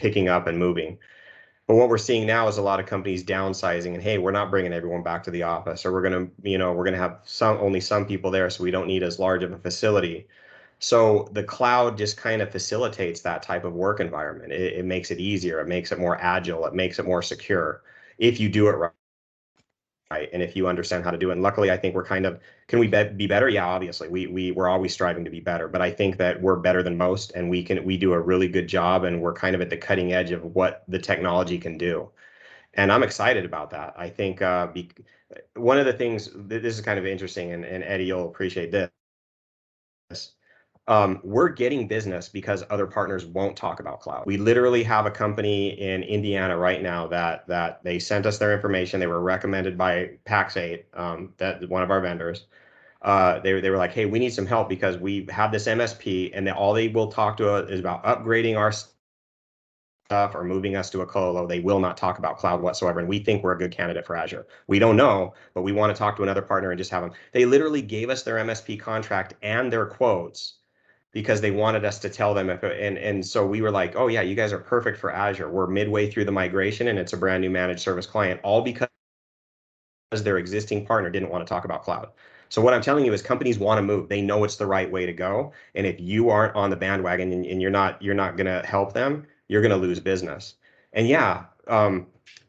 picking up and moving. But what we're seeing now is a lot of companies downsizing and, hey, we're not bringing everyone back to the office, or we're gonna have only some people there, so we don't need as large of a facility. So the cloud just kind of facilitates that type of work environment. It makes it easier. It makes it more agile. It makes it more secure if you do it right. And if you understand how to do it. And luckily, I think we're kind of, can we be better? Yeah, obviously, we're always striving to be better. But I think that we're better than most, and we do a really good job, and we're kind of at the cutting edge of what the technology can do. And I'm excited about that. I think one of the things, this is kind of interesting, and Eddie, you'll appreciate this. We're getting business because other partners won't talk about cloud. We literally have a company in Indiana right now that they sent us their information. They were recommended by Pax8, that one of our vendors. They were like, hey, we need some help because we have this MSP, and all they will talk to us is about upgrading our stuff or moving us to a colo. They will not talk about cloud whatsoever, and we think we're a good candidate for Azure. We don't know, but we want to talk to another partner and just have them. They literally gave us their MSP contract and their quotes because they wanted us to tell them and so we were like, oh yeah, you guys are perfect for Azure. We're midway through the migration, and it's a brand new managed service client, all because their existing partner didn't want to talk about cloud. So what I'm telling you is companies want to move. They know it's the right way to go. And if you aren't on the bandwagon and you're not going to help them, you're going to lose business. And yeah,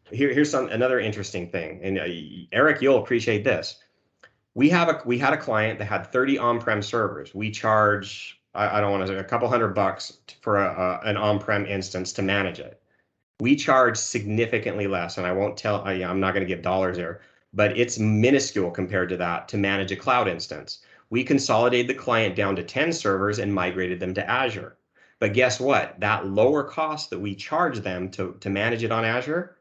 here's another interesting thing. And Eric, you'll appreciate this. We had a client that had 30 on-prem servers. We charge, I don't want to say, a couple $100 for an on-prem instance to manage it. We charge significantly less, and I won't tell, I'm not going to give dollars there, but it's minuscule compared to that to manage a cloud instance. We consolidated the client down to 10 servers and migrated them to Azure. But guess what? That lower cost that we charge them to manage it on Azure,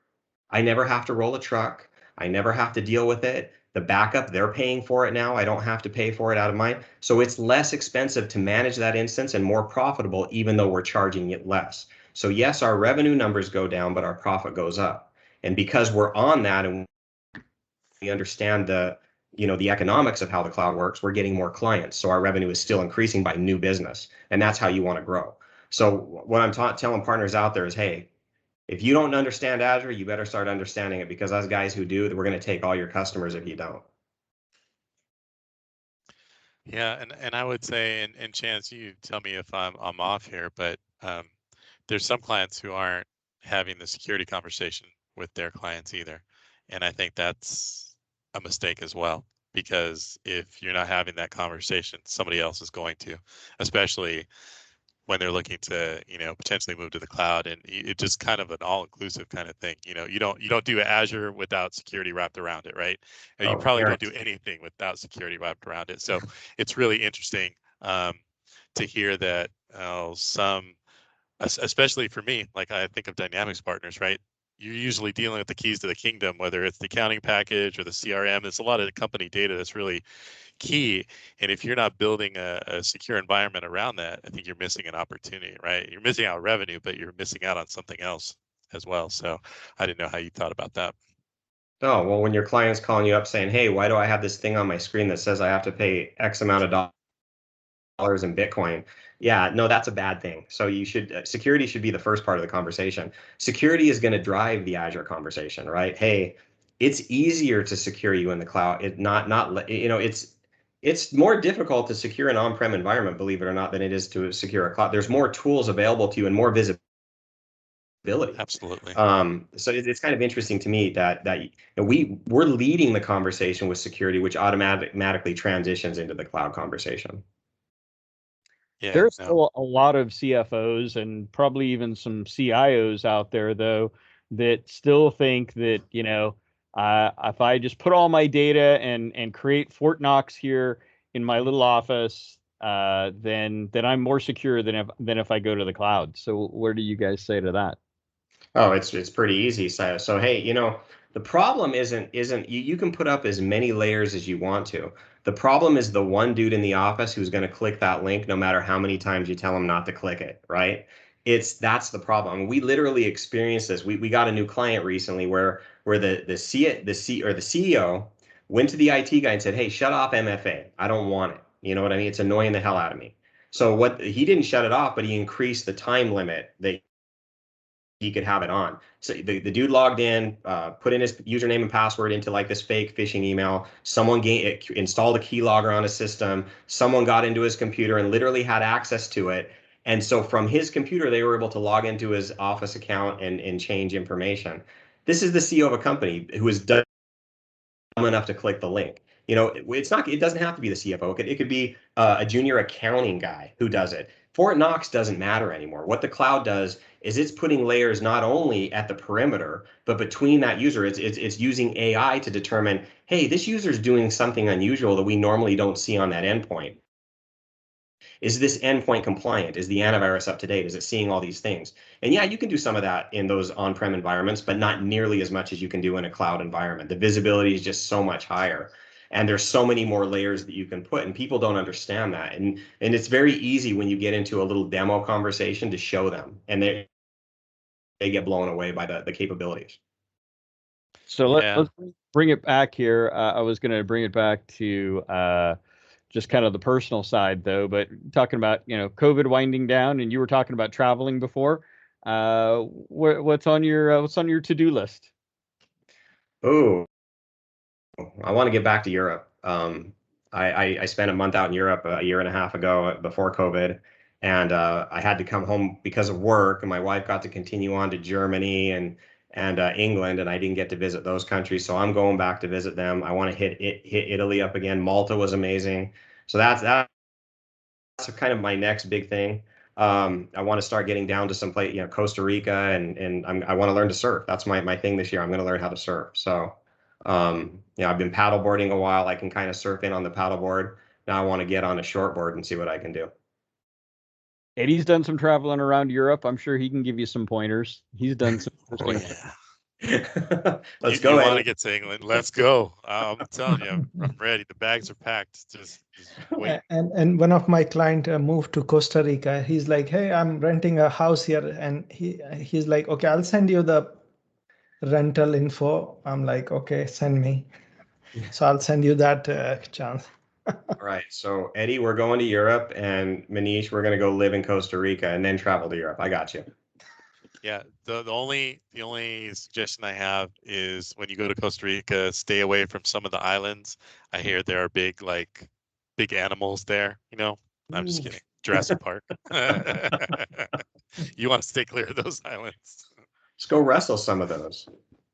I never have to roll a truck. I never have to deal with it. The backup, they're paying for it now. I don't have to pay for it out of mine. So it's less expensive to manage that instance and more profitable, even though we're charging it less. So yes, our revenue numbers go down, but our profit goes up. And because we're on that and we understand the economics of how the cloud works, we're getting more clients. So our revenue is still increasing by new business. And that's how you want to grow. So what I'm telling partners out there is, hey, if you don't understand Azure, you better start understanding it, because us guys who do, we're going to take all your customers if you don't. Yeah, and I would say, and Chance, you tell me if I'm off here, but there's some clients who aren't having the security conversation with their clients either, and I think that's a mistake as well, because if you're not having that conversation, somebody else is going to, especially when they're looking to, potentially move to the cloud, and it's just kind of an all-inclusive kind of thing. You don't do Azure without security wrapped around it, right? And you probably don't do anything without security wrapped around it. So it's really interesting to hear that some, especially for me, like I think of Dynamics partners, right? You're usually dealing with the keys to the kingdom, whether it's the accounting package or the CRM. There's a lot of company data that's really key. And if you're not building a secure environment around that, I think you're missing an opportunity, right? You're missing out revenue, but you're missing out on something else as well. So I didn't know how you thought about that. Oh, well, when your client's calling you up saying, hey, why do I have this thing on my screen that says I have to pay X amount of dollars in Bitcoin? Yeah, no, that's a bad thing. So you should, security should be the first part of the conversation. Security is going to drive the Azure conversation, right? Hey, it's easier to secure you in the cloud. It's more difficult to secure an on-prem environment, believe it or not, than it is to secure a cloud. There's more tools available to you and more visibility. Absolutely. So it's kind of interesting to me that we're leading the conversation with security, which automatically transitions into the cloud conversation. Yeah, There's still a lot of CFOs and probably even some CIOs out there, though, that still think that, if I just put all my data and create Fort Knox here in my little office, then I'm more secure than if I go to the cloud. So what do you guys say to that? Oh, it's pretty easy. So hey, the problem isn't you can put up as many layers as you want to. The problem is the one dude in the office who's going to click that link no matter how many times you tell him not to click it, right? That's the problem. We literally experienced this. We got a new client recently where the CEO went to the IT guy and said, "Hey, shut off MFA. I don't want it." You know what I mean? It's annoying the hell out of me. So he didn't shut it off, but he increased the time limit that he could have it on. So the dude logged in, put in his username and password into like this fake phishing email. Someone installed a keylogger on his system. Someone got into his computer and literally had access to it. And so from his computer, they were able to log into his Office account and change information. This is the CEO of a company who is dumb enough to click the link. It doesn't have to be the CFO. It could be a junior accounting guy who does it. Fort Knox doesn't matter anymore. What the cloud does is it's putting layers not only at the perimeter, but between that user. It's using AI to determine, hey, this user is doing something unusual that we normally don't see on that endpoint. Is this endpoint compliant? Is the antivirus up to date? Is it seeing all these things? And yeah, you can do some of that in those on-prem environments, but not nearly as much as you can do in a cloud environment. The visibility is just so much higher. And there's so many more layers that you can put, and people don't understand that. And it's very easy when you get into a little demo conversation to show them, and they get blown away by the capabilities. So let's bring it back here. I was going to bring it back to just kind of the personal side, though, but talking about, COVID winding down, and you were talking about traveling before. What's on your to-do list? Oh, I want to get back to Europe. I spent a month out in Europe a year and a half ago before COVID, and I had to come home because of work. And my wife got to continue on to Germany and England, and I didn't get to visit those countries. So I'm going back to visit them. I want to hit Italy up again. Malta was amazing. So that's kind of my next big thing. I want to start getting down to some place, Costa Rica, and I want to learn to surf. That's my thing this year. I'm going to learn how to surf. So, I've been paddleboarding a while. I can kind of surf in on the paddleboard. Now I want to get on a shortboard and see what I can do. Eddie's done some traveling around Europe. I'm sure he can give you some pointers. He's done some interesting. Let's go. You want to get to England? Let's go. I'm telling you, I'm ready. The bags are packed. Just wait. And one of my client moved to Costa Rica. He's like, "Hey, I'm renting a house here," and he's like, "Okay, I'll send you the rental info." I'm like, "Okay, send me." So I'll send you that chance. All right. So Eddie, we're going to Europe, and Manish, we're going to go live in Costa Rica and then travel to Europe. I got you. Yeah, the only suggestion I have is when you go to Costa Rica, stay away from some of the islands. I hear there are big animals there. I'm just kidding. Jurassic Park. You want to stay clear of those islands. Let's go wrestle some of those.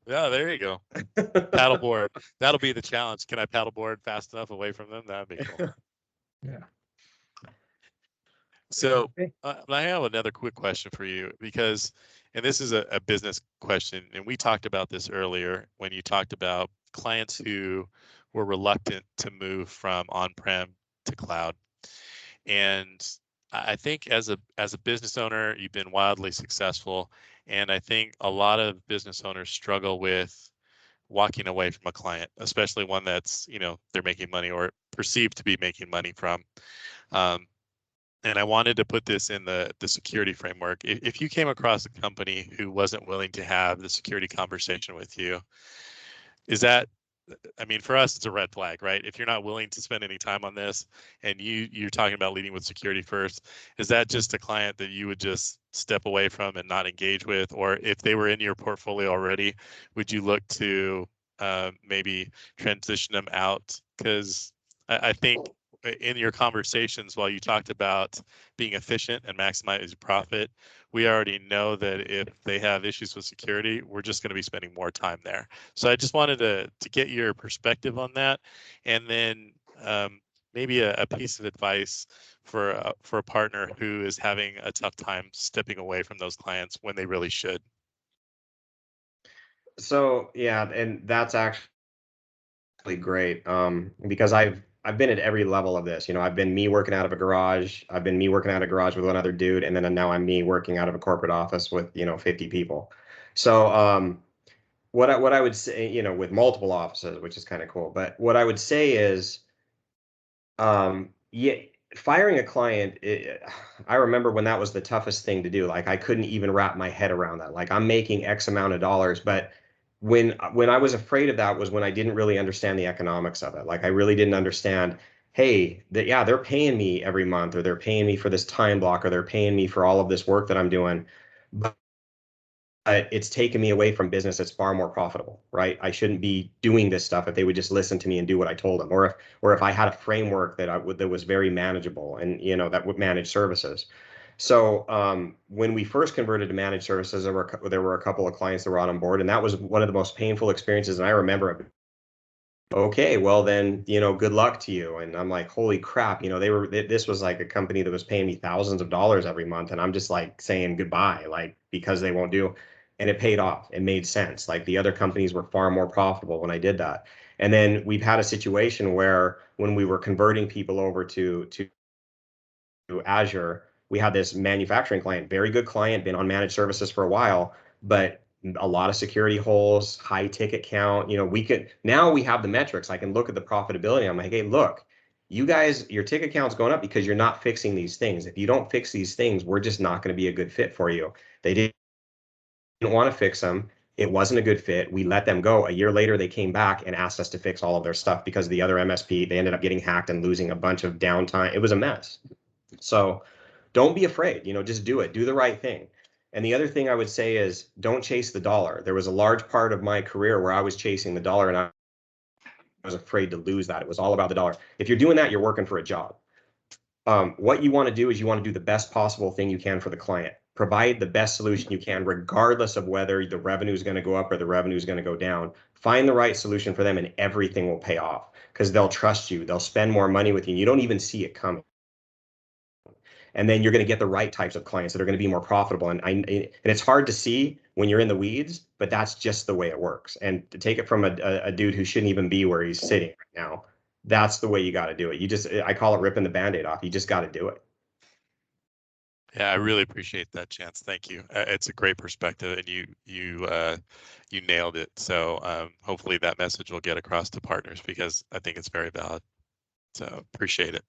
Yeah, there you go. Paddleboard. That'll be the challenge. Can I paddleboard fast enough away from them? That'd be cool. Yeah. So Okay. I have another quick question for you because, and this is a business question, and we talked about this earlier when you talked about clients who were reluctant to move from on-prem to cloud. And I think as a business owner, you've been wildly successful, and I think a lot of business owners struggle with walking away from a client, especially one that's, they're making money or perceived to be making money from. And I wanted to put this in the security framework. If you came across a company who wasn't willing to have the security conversation with you, is that, I mean, for us, it's a red flag, right? If you're not willing to spend any time on this and you're talking about leading with security first, is that just a client that you would just step away from and not engage with? Or if they were in your portfolio already, would you look to maybe transition them out? Because I think in your conversations, while you talked about being efficient and maximizing profit, we already know that if they have issues with security, we're just going to be spending more time there. So I just wanted to get your perspective on that, and then maybe a piece of advice for a partner who is having a tough time stepping away from those clients when they really should. So yeah, and that's actually great, because I've been at every level of this. I've been me working out of a garage. I've been me working out of a garage with another dude, and then now I'm me working out of a corporate office with 50 people. So what I would say, with multiple offices, which is kind of cool. But what I would say is, yeah, firing a client, I remember when that was the toughest thing to do. Like I couldn't even wrap my head around that. Like I'm making X amount of dollars, but when I was afraid of that was when I didn't really understand the economics of it. Like I really didn't understand, hey, yeah, they're paying me every month, or they're paying me for this time block, or they're paying me for all of this work that I'm doing. But it's taken me away from business that's far more profitable, right? I shouldn't be doing this stuff if they would just listen to me and do what I told them, or if I had a framework that was very manageable, and that would manage services. So when we first converted to managed services, there were a couple of clients that were on board, and that was one of the most painful experiences. And I remember, okay, well then, good luck to you. And I'm like, holy crap, this was like a company that was paying me thousands of dollars every month, and I'm just like saying goodbye, like, because they won't do. And it paid off. It made sense. Like the other companies were far more profitable when I did that. And then we've had a situation where when we were converting people over to Azure, we had this manufacturing client, very good client, been on managed services for a while, but a lot of security holes, high ticket count. Now we have the metrics. I can look at the profitability. I'm like, hey, look, you guys, your ticket count's going up because you're not fixing these things. If you don't fix these things, we're just not going to be a good fit for you. They didn't want to fix them. It wasn't a good fit. We let them go. A year later, they came back and asked us to fix all of their stuff because the other MSP, they ended up getting hacked and losing a bunch of downtime. It was a mess. So don't be afraid, just do it, do the right thing. And the other thing I would say is don't chase the dollar. There was a large part of my career where I was chasing the dollar, and I was afraid to lose that. It was all about the dollar. If you're doing that, you're working for a job. What you want to do is you want to do the best possible thing you can for the client. Provide the best solution you can, regardless of whether the revenue is going to go up or the revenue is going to go down. Find the right solution for them, and everything will pay off because they'll trust you. They'll spend more money with you. And you don't even see it coming. And then you're going to get the right types of clients that are going to be more profitable. And it's hard to see when you're in the weeds, but that's just the way it works. And to take it from a dude who shouldn't even be where he's sitting right now, that's the way you got to do it. I call it ripping the Band-Aid off. You just got to do it. Yeah, I really appreciate that, Chance. Thank you. It's a great perspective, and you nailed it. So hopefully that message will get across to partners because I think it's very valid. So appreciate it.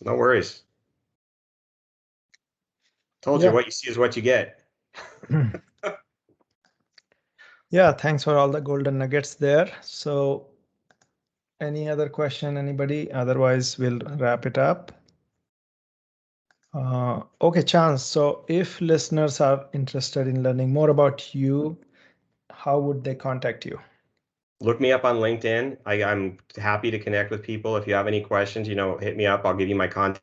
No worries. Told you, what you see is what you get. Yeah, thanks for all the golden nuggets there. So any other question, anybody? Otherwise, we'll wrap it up. Okay, Chance. So if listeners are interested in learning more about you, how would they contact you? Look me up on LinkedIn. I'm happy to connect with people. If you have any questions, hit me up. I'll give you my contact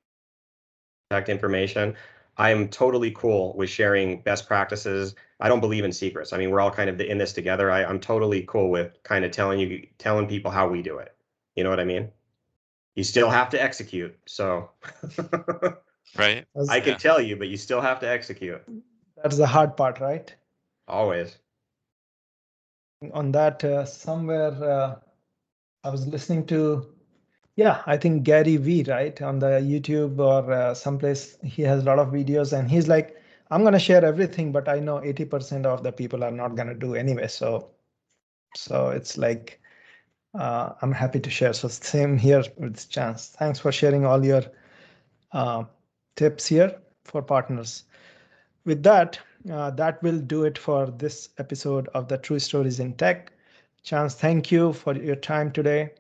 information. I'm totally cool with sharing best practices. I don't believe in secrets. I mean, we're all kind of in this together. I'm totally cool with kind of telling people how we do it. You know what I mean? You still have to execute. So Right. I can tell you, but you still have to execute. That's the hard part, right? Always. On that, somewhere I was listening to, I think Gary Vee, right, on the YouTube or someplace. He has a lot of videos, and he's like, I'm going to share everything, but I know 80% of the people are not going to do anyway. So it's like, I'm happy to share. So same here with Chance. Thanks for sharing all your tips here for partners. With that, that will do it for this episode of the True Stories in Tech. Chance, thank you for your time today.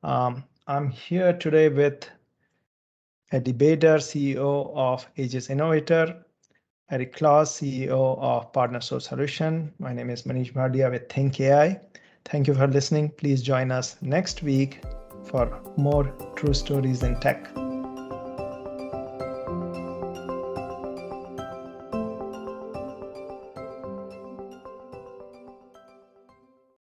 I'm here today with Eddie Bader, CEO of Aegis Innovator, Eric Claus, CEO of Partner Source Solution. My name is Manish Bhadia with Think AI. Thank you for listening. Please join us next week for more True Stories in Tech.